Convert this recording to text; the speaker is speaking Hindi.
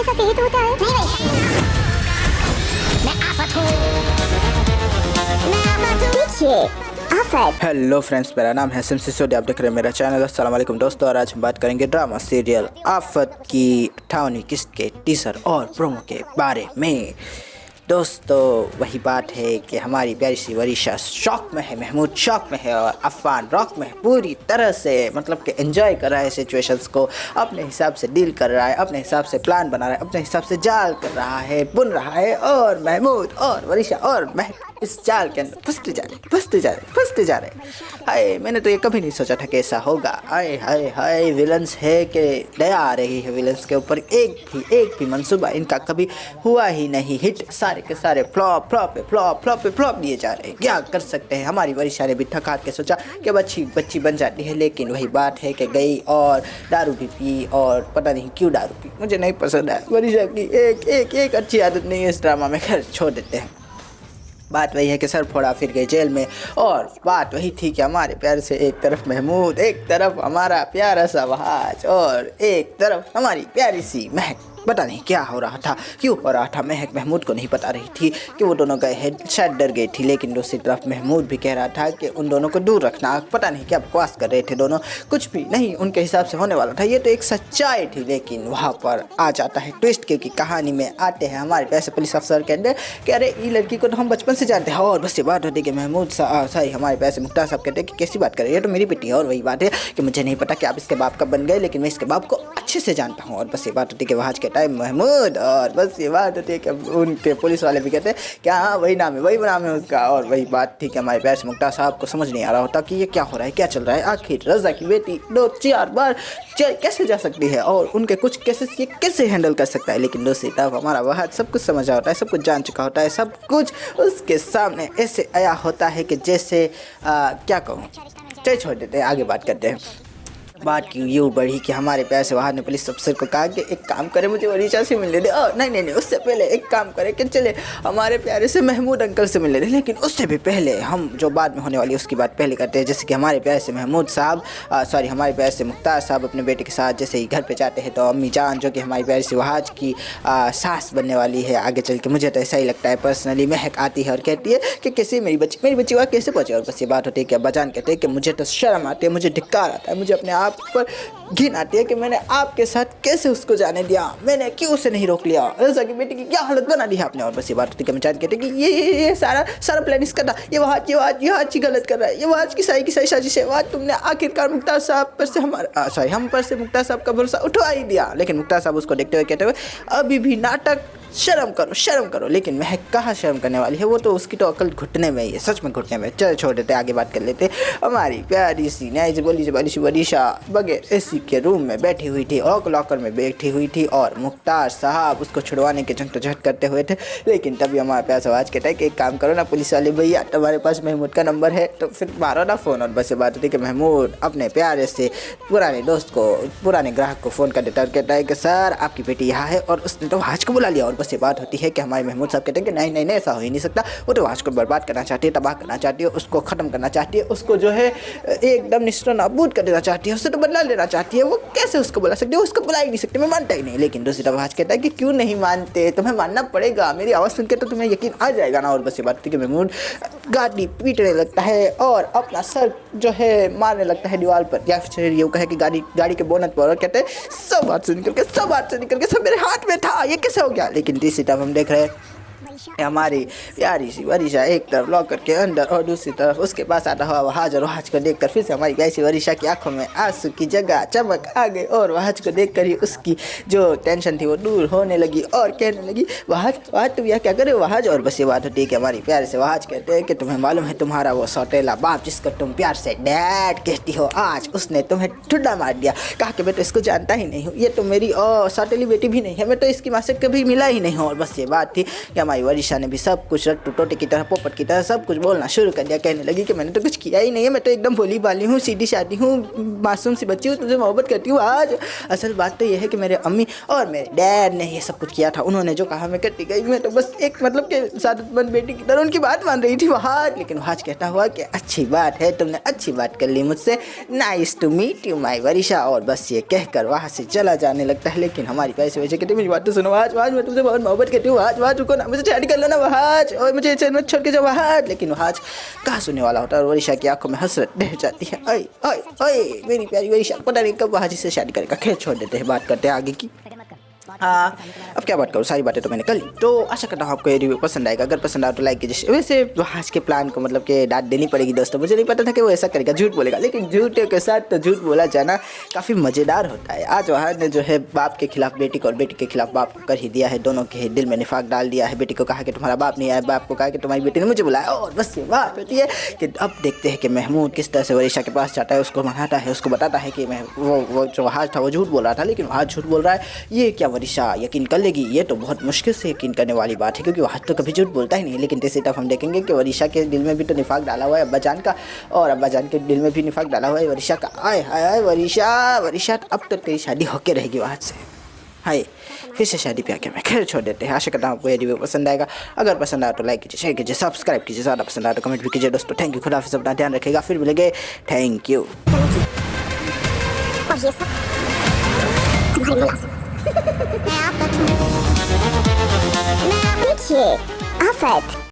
तुम्हारे साथ यही तो होता है। नहीं भाई, मैं आफत हूँ, मैं आफत हूँ। पीछे आफत। हेलो फ्रेंड्स, मेरा नाम है सिमसिसोदी, आप देख रहे हैं मेरा चैनल। अस्सलाम वालेकुम दोस्तों, और आज हम बात करेंगे ड्रामा सीरियल आफत की 58वीं किस्त के टीजर और प्रोमो के बारे में। दोस्तों, वही बात है कि हमारी प्यारी सी वरीशा शौक में है, महमूद शौक में है और अफवान रॉक में है। पूरी तरह से मतलब कि एंजॉय कर रहा है सिचुएशंस को, अपने हिसाब से डील कर रहा है, अपने हिसाब से प्लान बना रहा है, अपने हिसाब से जाल कर रहा है, बुन रहा है। और महमूद और वरीशा और महक इस जाल के अंदर फंसते जा रहे। हाय, मैंने तो ये कभी नहीं सोचा था कि ऐसा होगा। हाय हाय हाय, विलन्स है कि दया आ रही है विलन्स के ऊपर। एक भी मंसूबा इनका कभी हुआ ही नहीं हिट। सारे के सारे फ्लॉप दिए जा रहे हैं। क्या कर सकते हैं। हमारी वरीशा ने भी थक हार के सोचा कि बच्ची बन जाती है, लेकिन वही बात है कि गई और दारू भी पी, और पता नहीं क्यों दारू पी, मुझे नहीं पसंद है। वरीशा की एक अच्छी आदत नहीं है इस ड्रामा में। खैर छोड़ देते हैं। बात वही है कि सर फोड़ा फिर गए जेल में, और बात वही थी कि हमारे प्यार से एक तरफ महमूद, एक तरफ हमारा प्यारा सा वहाज, और एक तरफ हमारी प्यारी सी महक। पता नहीं क्या हो रहा था, क्यों हो रहा था। महक महमूद को नहीं पता रही थी कि वो दोनों गए हैं, शायद डर गई थी। लेकिन दूसरी तरफ महमूद भी कह रहा था कि उन दोनों को दूर रखना। पता नहीं क्या बकवास कर रहे थे दोनों, कुछ भी नहीं उनके हिसाब से होने वाला था। ये तो एक सच्चाई थी। लेकिन वहाँ पर आ जाता है ट्विस्ट, क्योंकि कहानी में आते हैं हमारे पैसे पुलिस अफसर के अंदर कि अरे ये लड़की को तो हम बचपन से जानते हैं। और बस ये बात होती है कि महमूद सॉरी हमारे पैसे मुख्तार साहब कहते हैं कि कैसी बात कर रही है, तो मेरी बेटी है। और वही बात है कि मुझे नहीं पता कि आप इसके बाप कब बन गए, लेकिन मैं इसके बाप को अच्छे से जानता हूँ। और बस ये बात होती है कि वहाँ के टाइम महमूद, और बस ये बात होती है कि उनके पुलिस वाले भी कहते हैं कि हाँ वही नाम है उसका। और वही बात थी कि हमारे प्यारे मुख्तार साहब को समझ नहीं आ रहा होता कि ये क्या हो रहा है, क्या चल रहा है। आखिर रजा की बेटी 2-4 बार कैसे जा सकती है, और उनके कुछ केसेस ये कैसे हैंडल कर सकता है। लेकिन दूसरी तरफ हमारा वह सब कुछ समझ होता है, सब कुछ जान चुका होता है, सब कुछ उसके सामने ऐसे आया होता है कि जैसे क्या कहूँ। चलिए छोड़ देते हैं, आगे बात करते हैं। बात क्यों यूँ बढ़ी कि हमारे प्यार से वहाँ ने पुलिस अफसर को कहा कि एक काम करे, मुझे वरीशा से मिलने दे। नहीं, उससे पहले एक काम करे कि चले हमारे प्यारे से महमूद अंकल से मिलने दे। लेकिन उससे भी पहले हम जो बाद में होने वाली उसकी बात पहले करते हैं। जैसे कि हमारे प्यारे से महमूद साहब हमारे प्यारे से मुख्तार साहब अपने बेटे के साथ जैसे ही घर पर जाते हैं, तो अम्मी जान जो कि हमारी प्यारी से वहाज की सास बनने वाली है आगे चल के, मुझे तो ऐसा ही लगता है पर्सनली। महक आती है और कहती है कि कैसे मेरी बच्ची वहाँ कैसे पहुँचे। और बस ये बात होती है कि अब्बाजान कहते हैं कि मुझे तो शर्म आती है, मुझे धिक्कार आता है, मुझे अपने आप पर घिन आती है कि मैंने आपके साथ कैसे उसको जाने दिया, मैंने क्यों उसे नहीं रोक लिया। रजा की बेटी की क्या हालत बना दी है आपने। और बस ये बात होती है कि अम्मीजान कहते हैं कि ये सारा प्लान इसका था, ये वहाज ही गलत कर रहा है, ये वहाज की सही साजिश है। वहाज तुमने आखिरकार मुख्तार साहब पर से हम पर से मुख्तार साहब का भरोसा उठवा ही दिया। लेकिन मुख्तार साहब उसको देखते हुए कहते हुए अभी भी नाटक, शर्म करो। लेकिन महक कहाँ शर्म करने वाली है, वो तो उसकी तो अकल घुटने में ही है, सच में घुटने में। चल छोड़ देते, आगे बात कर लेते। हमारी प्यारी सी नाइज बोली सी वरीशा बगैर एसी के रूम में बैठी हुई थी, और लॉकर में बैठी हुई थी, और मुख्तार साहब उसको छुड़वाने के झंझट करते हुए थे। लेकिन तभी हमारे प्यास आवाज़ कहता है कि एक काम करो ना पुलिस वाले भैया, तुम्हारे पास महमूद का नंबर है तो फिर मारो ना फ़ोन। और बस ये बात होती है कि महमूद अपने प्यारे से पुराने दोस्त को, पुराने ग्राहक को फ़ोन कर देता है और कहता है कि सर आपकी बेटी यहाँ है, और उसने तो वहाज को बुला लिया। और बस ये बात होती है कि हमारे महमूद साहब कहते हैं कि नहीं ऐसा हो ही नहीं सकता, वो तो वहाज को बर्बाद करना चाहती है, तबाह करना चाहती है, उसको ख़त्म करना चाहती है, उसको जो है एकदम निश्चय नाबूद कर देना चाहती है, उससे तो बदला लेना चाहती है। वो कैसे उसको बुला सकती है, उसको बुला ही नहीं सकती, मैं मानता ही नहीं। लेकिन दूसरी तरफ वहाज कहता है कि क्यों नहीं मानते, तुम्हें मानना पड़ेगा, मेरी आवाज़ सुन के तो तुम्हें यकीन आ जाएगा ना। और बस ये बात होती है कि महमूद गाड़ी पीटने लगता है और अपना सर जो है मारने लगता है दीवार पर, या फिर ये कहे कि गाड़ी के बोनट पर, और कहते हैं सब हाथ से निकल के सब मेरे हाथ में था, ये कैसे हो गया। लेकिन तीसरी तरफ हम देख रहे हैं हमारी प्यारी सी वरीशा एक तरफ लॉकर के अंदर, और दूसरी तरफ उसके पास आता हुआ वहाज। और वहाज को देखकर फिर से हमारी प्यारी सी वरीशा की आंखों में आंसू की जगह चमक आ गई, और वहाज को देखकर ही उसकी जो टेंशन थी वो दूर होने लगी, और कहने लगी वहाज तुम यह क्या करे वहाज। और बस ये बात होती है कि हमारी प्यारे से वहाज कहते हैं कि तुम्हें मालूम है तुम्हारा वो सौतेला बाप जिसको तुम प्यार से डैड कहती हो, आज उसने तुम्हें ठुड्डा मार दिया। कहा कि मैं तो इसको जानता ही नहीं हूँ, ये तो मेरी सौतेली बेटी भी नहीं है, मैं तो इसकी माँ से कभी मिला ही नहीं हूँ। और बस ये बात थी कि हमारी हमारी वरिशा ने भी सब कुछ रट्टू टोटे की तरह, पोपट की तरह सब कुछ बोलना शुरू कर दिया। कहने लगी कि मैंने तो कुछ किया ही नहीं है, मैं तो एकदम भोली भाली हूँ, सीधी शादी हूँ, मासूम सी बच्ची हूँ, तुझे मोहब्बत करती हूँ। आज असल बात तो यह है कि मेरे अम्मी और मेरे डैड ने ये सब कुछ किया था। उन्होंने जो कहा मैं करती गई। मैं तो बस एक मतलब कि सादतमंद बेटी की तरह उनकी बात मान रही थी वहाँ। लेकिन वहाँ कहता हुआ कि अच्छी बात है, तुमने अच्छी बात कर ली मुझसे, nice to meet you my Varisha. और बस ये कहकर वहाँ से चला जाने लगता है। लेकिन हमारी पैसे वैसे कहते मेरी बात तो सुनो, आज मैं तुमसे बहुत मोहब्बत करती हूँ, आज रुको ना, मुझे शादी कर लो ना वहाँ, और मुझे मत छोड़ के जाओ वहाँ। लेकिन वहाँ कहाँ सुनने वाला होता है और वरिशा की आंखों में हसरत रह जाती है। ओए ओए ओए मेरी प्यारी वरिशा, पता नहीं कब वहाँ से शादी करेगा। खैर छोड़ देते हैं, बात करते हैं आगे की। अब क्या बात करूँ, सारी बातें तो मैंने कर ली। तो आशा करता हूँ आपको ये रिव्यू पसंद आएगा। अगर पसंद आए तो लाइक कीजिए। वैसे आज के प्लान को मतलब कि डांट देनी पड़ेगी दोस्तों, मुझे नहीं पता था कि वो ऐसा करेगा, झूठ बोलेगा। लेकिन झूठे के साथ तो झूठ बोला जाना काफ़ी मज़ेदार होता है। आज वहाँ ने जो है बाप के खिलाफ बेटी को और बेटी के खिलाफ बाप को कर ही दिया है। दोनों के दिल में निफाक डाल दिया है। बेटी को कहा कि तुम्हारा बाप नहीं आया, बाप को कहा कि तुम्हारी बेटी ने मुझे बुलाया। और बस ये बात होती है कि अब देखते हैं कि महमूद किस तरह से वरिशा के पास जाता है, उसको मनाता है, उसको बताता है कि मैं वो जो वहाँ था वो झूठ बोल रहा था, लेकिन वहाँ झूठ बोल रहा है। ये क्या वरिशा यकीन कर लेगी? ये तो बहुत मुश्किल से यकीन करने वाली बात है, क्योंकि वहाँ तो कभी झूठ बोलता ही नहीं। लेकिन जैसे तब हम देखेंगे कि वरिशा के दिल में भी तो निफाक डाला हुआ है अब्बा जान का, और अब्बा जान के दिल में भी निफाक डाला हुआ है वरिशा का। आय हाय हाय वरिशा अब तो तेरी शादी होके रहेगी वहाँ से। हाय फिर से शादी पे आके मैं खैर छोड़ देते हैं। आशा करता हूँ आपको ये रिव्यू पसंद आएगा। अगर पसंद आए तो लाइक कीजिए, शेयर कीजिए, सब्सक्राइब कीजिए। ज़्यादा पसंद आए तो कमेंट भी कीजिए दोस्तों। थैंक यू, खुदा हाफिज़, अपना ध्यान रखिएगा। फिर मिलेंगे, थैंक यू। और ये सब तुम्हारी मुलाकात। मैं आफत हूँ। मैं पीछे आफत।